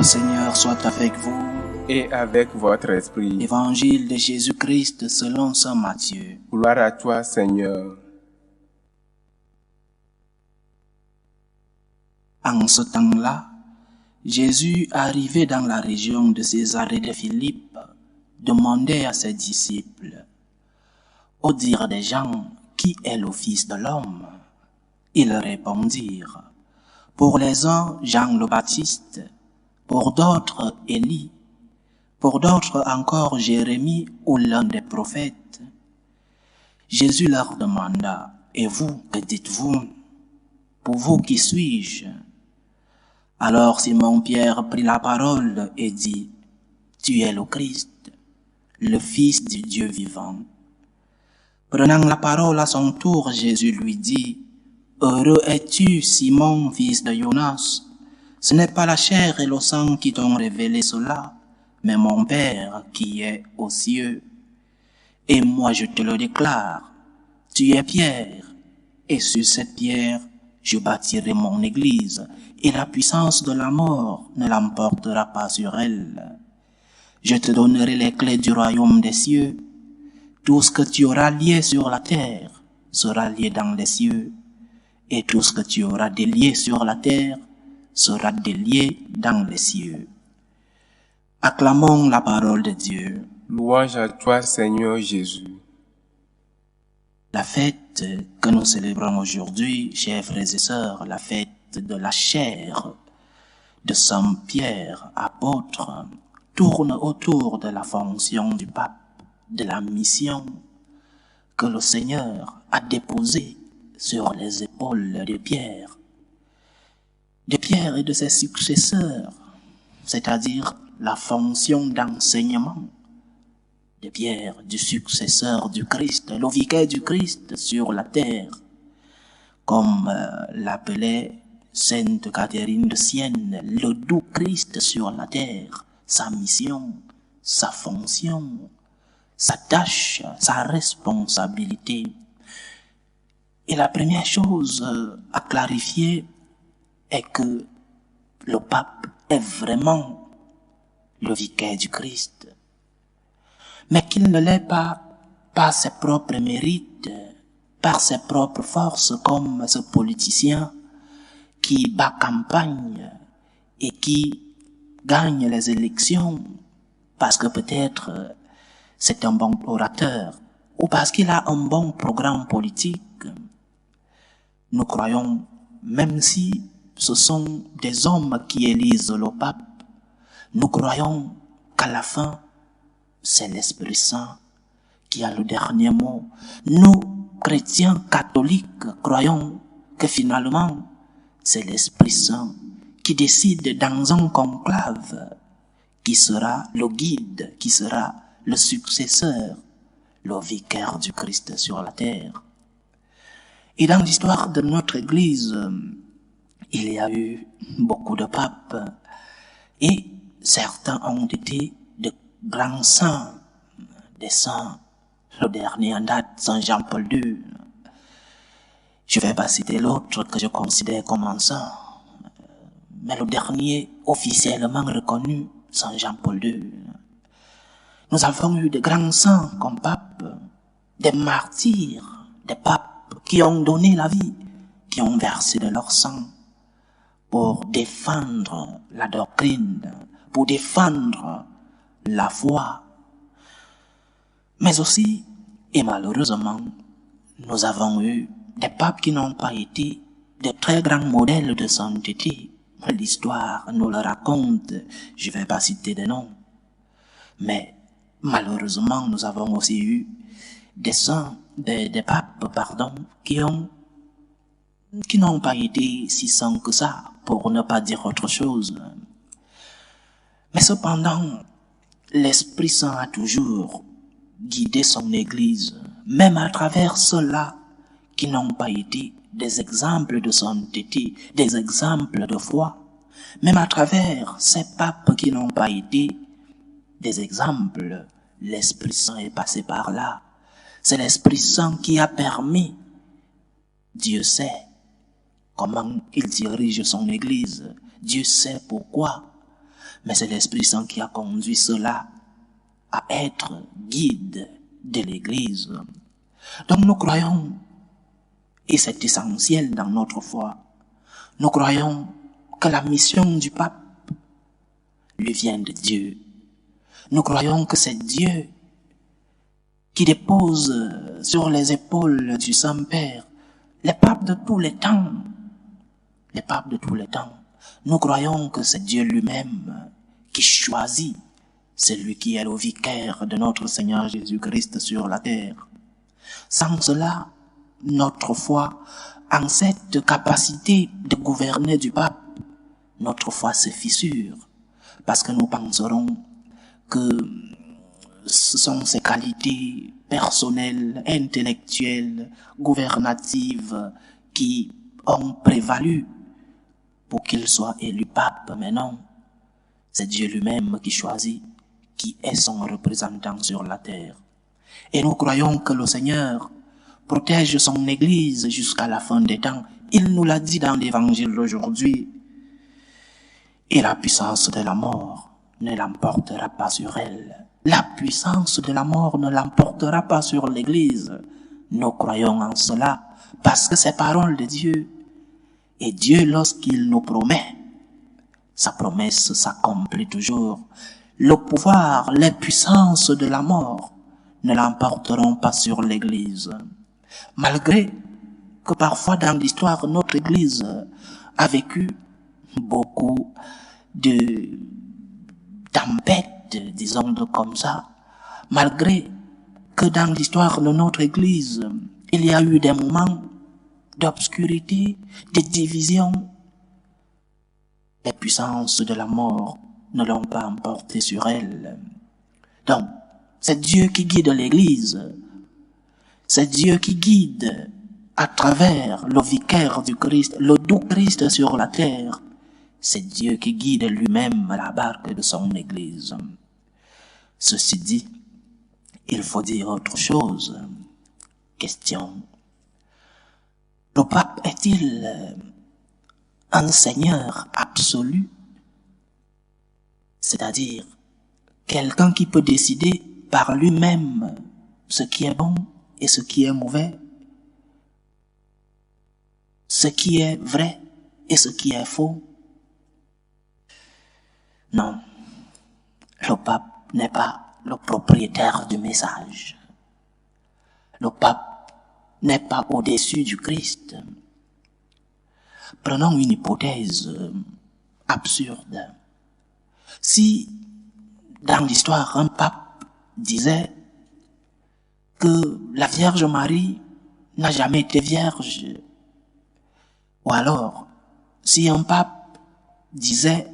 Seigneur soit avec vous. Et avec votre esprit. Évangile de Jésus-Christ selon saint Matthieu. Gloire à toi, Seigneur. En ce temps-là, Jésus, arrivé dans la région de Césarée de Philippe, demandait à ses disciples: au dire des gens, qui est le Fils de l'homme? Ils répondirent: pour les uns, Jean le Baptiste, pour d'autres, Élie, pour d'autres encore, Jérémie ou l'un des prophètes. Jésus leur demanda: et vous, que dites-vous? Pour vous, qui suis-je? Alors Simon-Pierre prit la parole et dit: tu es le Christ, le Fils du Dieu vivant. Prenant la parole à son tour, Jésus lui dit: heureux es-tu, Simon, fils de Jonas. Ce n'est pas la chair et le sang qui t'ont révélé cela, mais mon Père qui est aux cieux. Et moi je te le déclare, tu es Pierre, et sur cette pierre je bâtirai mon église, et la puissance de la mort ne l'emportera pas sur elle. Je te donnerai les clés du royaume des cieux. Tout ce que tu auras lié sur la terre sera lié dans les cieux, et tout ce que tu auras délié sur la terre sera délié dans les cieux. Acclamons la parole de Dieu. Louange à toi, Seigneur Jésus. La fête que nous célébrons aujourd'hui, chers frères et sœurs, la fête de la chair de Saint Pierre, apôtre, tourne autour de la fonction du pape, de la mission que le Seigneur a déposée sur les épaules de Pierre et de ses successeurs, c'est-à-dire la fonction d'enseignement de Pierre, du successeur du Christ, le vicaire du Christ sur la terre, comme l'appelait Sainte Catherine de Sienne, le doux Christ sur la terre, sa mission, sa fonction, sa tâche, sa responsabilité. Et la première chose à clarifier est que le pape est vraiment le vicaire du Christ, mais qu'il ne l'est pas par ses propres mérites, par ses propres forces, comme ce politicien qui bat campagne et qui gagne les élections parce que peut-être c'est un bon orateur ou parce qu'il a un bon programme politique. Nous croyons, même si ce sont des hommes qui élisent le pape, nous croyons qu'à la fin, c'est l'Esprit Saint qui a le dernier mot. Nous, chrétiens catholiques, croyons que finalement, c'est l'Esprit Saint qui décide dans un conclave qui sera le guide, qui sera le successeur, le vicaire du Christ sur la terre. Et dans l'histoire de notre Église, il y a eu beaucoup de papes et certains ont été de grands saints, des saints. Le dernier en date, Saint Jean-Paul II. Je ne vais pas citer l'autre que je considère comme un saint, mais le dernier officiellement reconnu, Saint Jean-Paul II. Nous avons eu de grands saints comme papes, des martyrs, des papes qui ont donné la vie, qui ont versé de leur sang pour défendre la doctrine, pour défendre la foi. Mais aussi, et malheureusement, nous avons eu des papes qui n'ont pas été de très grands modèles de sainteté. L'histoire nous le raconte, je ne vais pas citer de noms. Mais malheureusement, nous avons aussi eu des saints, des papes, qui n'ont pas été si saints que ça, pour ne pas dire autre chose. Mais cependant, l'Esprit Saint a toujours guidé son Église, même à travers ceux-là qui n'ont pas été des exemples de sainteté, des exemples de foi, même à travers ces papes qui n'ont pas été des exemples, l'Esprit Saint est passé par là. C'est l'Esprit Saint qui a permis, Dieu sait comment il dirige son Église, Dieu sait pourquoi, mais c'est l'Esprit Saint qui a conduit cela à être guide de l'Église. Donc nous croyons, et c'est essentiel dans notre foi, nous croyons que la mission du pape lui vient de Dieu. Nous croyons que c'est Dieu qui dépose sur les épaules du Saint-Père les papes de tous les temps. Les papes de tous les temps. Nous croyons que c'est Dieu lui-même qui choisit celui qui est le vicaire de notre Seigneur Jésus-Christ sur la terre. Sans cela, notre foi en cette capacité de gouverner du pape, notre foi se fissure, parce que nous penserons que ce sont ses qualités personnelles, intellectuelles, gouvernatives qui ont prévalu pour qu'il soit élu pape. Mais non, c'est Dieu lui-même qui choisit qui est son représentant sur la terre. Et nous croyons que le Seigneur protège son Église jusqu'à la fin des temps. Il nous l'a dit dans l'Évangile d'aujourd'hui. Et la puissance de la mort ne l'emportera pas sur elle. La puissance de la mort ne l'emportera pas sur l'Église. Nous croyons en cela parce que c'est parole de Dieu. Et Dieu, lorsqu'il nous promet, sa promesse s'accomplit toujours. Le pouvoir, les puissances de la mort ne l'emporteront pas sur l'Église. Malgré que parfois dans l'histoire, notre Église a vécu beaucoup de tempêtes, disons-le comme ça, malgré que dans l'histoire de notre Église, il y a eu des moments d'obscurité, de division, les puissances de la mort ne l'ont pas emporté sur elle. Donc, c'est Dieu qui guide l'Église. C'est Dieu qui guide à travers le vicaire du Christ, le doux Christ sur la terre. C'est Dieu qui guide lui-même la barque de son Église. Ceci dit, il faut dire autre chose. Question. Le pape est-il un seigneur absolu? C'est-à-dire quelqu'un qui peut décider par lui-même ce qui est bon et ce qui est mauvais, ce qui est vrai et ce qui est faux? Non, le pape n'est pas le propriétaire du message. Le pape n'est pas au-dessus du Christ. Prenons une hypothèse absurde. Si, dans l'histoire, un pape disait que la Vierge Marie n'a jamais été vierge, ou alors, si un pape disait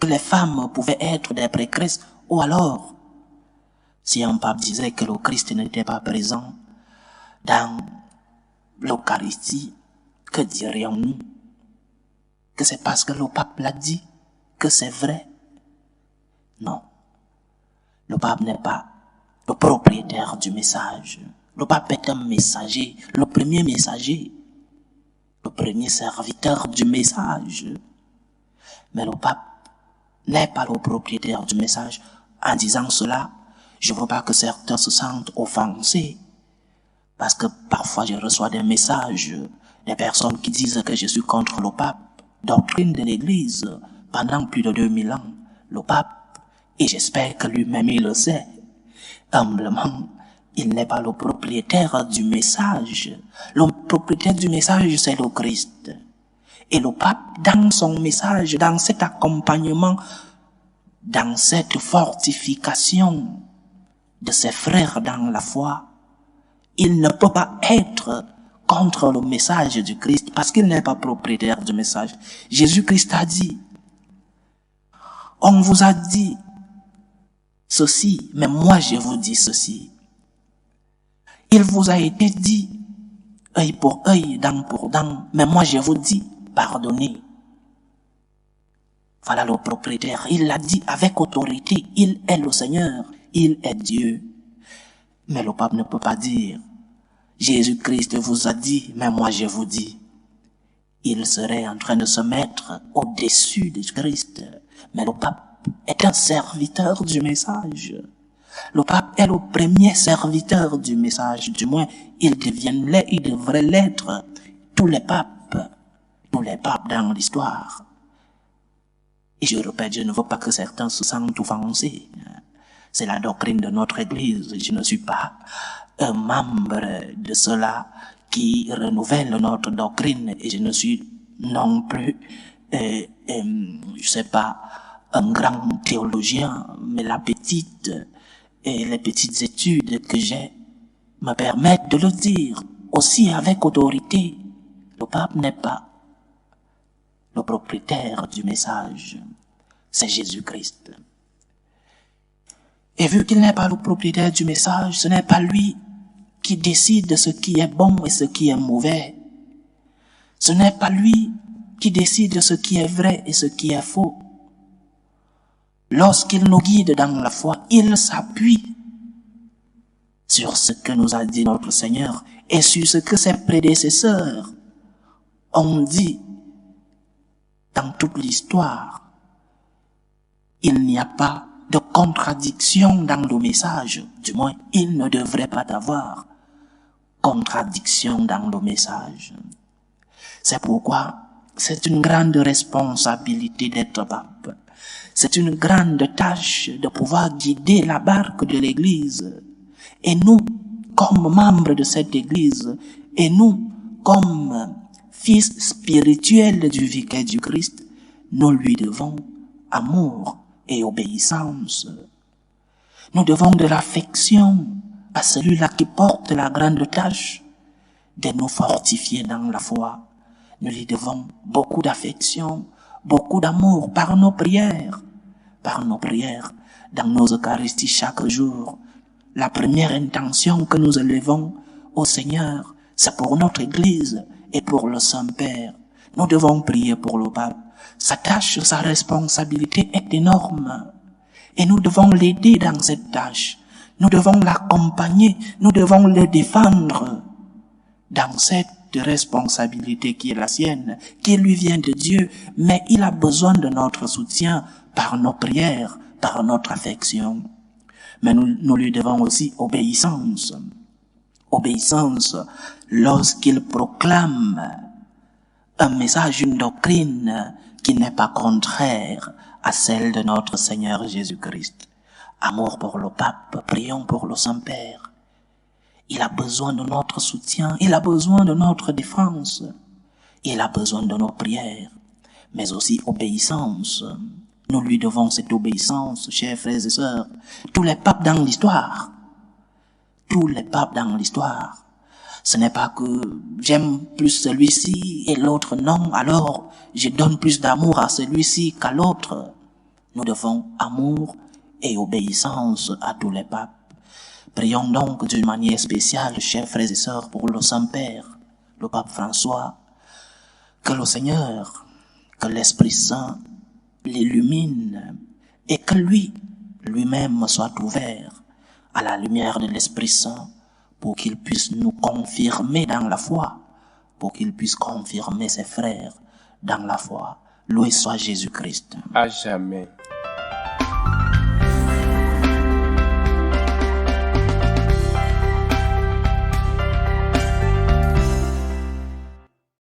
que les femmes pouvaient être des pré-Christ, ou alors, si un pape disait que le Christ n'était pas présent dans l'Eucharistie, que dirions-nous? Que c'est parce que le pape l'a dit que c'est vrai? Non. Le pape n'est pas le propriétaire du message. Le pape est un messager, le premier messager, le premier serviteur du message. Mais le pape n'est pas le propriétaire du message. En disant cela, je ne veux pas que certains se sentent offensés. Parce que parfois je reçois des messages des personnes qui disent que je suis contre le pape. Doctrine de l'Église pendant plus de 2000 ans. Le pape, et j'espère que lui-même il le sait, humblement, il n'est pas le propriétaire du message. Le propriétaire du message, c'est le Christ. Et le pape, dans son message, dans cet accompagnement, dans cette fortification de ses frères dans la foi, il ne peut pas être contre le message du Christ parce qu'il n'est pas propriétaire du message. Jésus-Christ a dit, on vous a dit ceci, mais moi je vous dis ceci. Il vous a été dit, œil pour œil, dent pour dent, mais moi je vous dis, pardonnez. Voilà le propriétaire, il l'a dit avec autorité, il est le Seigneur, il est Dieu. Mais le pape ne peut pas dire, Jésus-Christ vous a dit, mais moi je vous dis. Il serait en train de se mettre au-dessus de Christ. Mais le pape est un serviteur du message. Le pape est le premier serviteur du message, du moins il devrait l'être. Tous les papes dans l'histoire. Et je répète, je ne veux pas que certains se sentent offensés. C'est la doctrine de notre Église. Je ne suis pas un membre de cela qui renouvelle notre doctrine et je ne suis non plus, je sais pas, un grand théologien, mais les petites études que j'ai me permettent de le dire aussi avec autorité. Le pape n'est pas le propriétaire du message, c'est Jésus-Christ. Et vu qu'il n'est pas le propriétaire du message, ce n'est pas lui qui décide de ce qui est bon et ce qui est mauvais. Ce n'est pas lui qui décide de ce qui est vrai et ce qui est faux. Lorsqu'il nous guide dans la foi, il s'appuie sur ce que nous a dit notre Seigneur et sur ce que ses prédécesseurs ont dit dans toute l'histoire. Il n'y a pas de contradiction dans le message, du moins il ne devrait pas avoir contradiction dans le message. C'est pourquoi c'est une grande responsabilité d'être pape. C'est une grande tâche de pouvoir guider la barque de l'Église. Et nous, comme membres de cette Église, et nous, comme fils spirituels du vicaire du Christ, nous lui devons amour et obéissance. Nous devons de l'affection à celui-là qui porte la grande tâche de nous fortifier dans la foi. Nous lui devons beaucoup d'affection, beaucoup d'amour par nos prières, dans nos Eucharisties chaque jour. La première intention que nous élevons au Seigneur, c'est pour notre Église et pour le Saint-Père. Nous devons prier pour le pape. Sa tâche, sa responsabilité est énorme. Et nous devons l'aider dans cette tâche. Nous devons l'accompagner. Nous devons le défendre dans cette responsabilité qui est la sienne, qui lui vient de Dieu. Mais il a besoin de notre soutien par nos prières, par notre affection. Mais nous lui devons aussi obéissance. Obéissance lorsqu'il proclame un message, une doctrine qui n'est pas contraire à celle de notre Seigneur Jésus-Christ. Amour pour le pape, prions pour le Saint-Père. Il a besoin de notre soutien, il a besoin de notre défense, il a besoin de nos prières, mais aussi obéissance. Nous lui devons cette obéissance, chers frères et sœurs. Tous les papes dans l'histoire, ce n'est pas que j'aime plus celui-ci et l'autre non, alors je donne plus d'amour à celui-ci qu'à l'autre. Nous devons amour et obéissance à tous les papes. Prions donc d'une manière spéciale, chers frères et sœurs, pour le Saint-Père, le pape François, que le Seigneur, que l'Esprit Saint l'illumine et que lui-même soit ouvert à la lumière de l'Esprit Saint pour qu'il puisse nous confirmer dans la foi, pour qu'il puisse confirmer ses frères dans la foi. Loué soit Jésus-Christ. À jamais.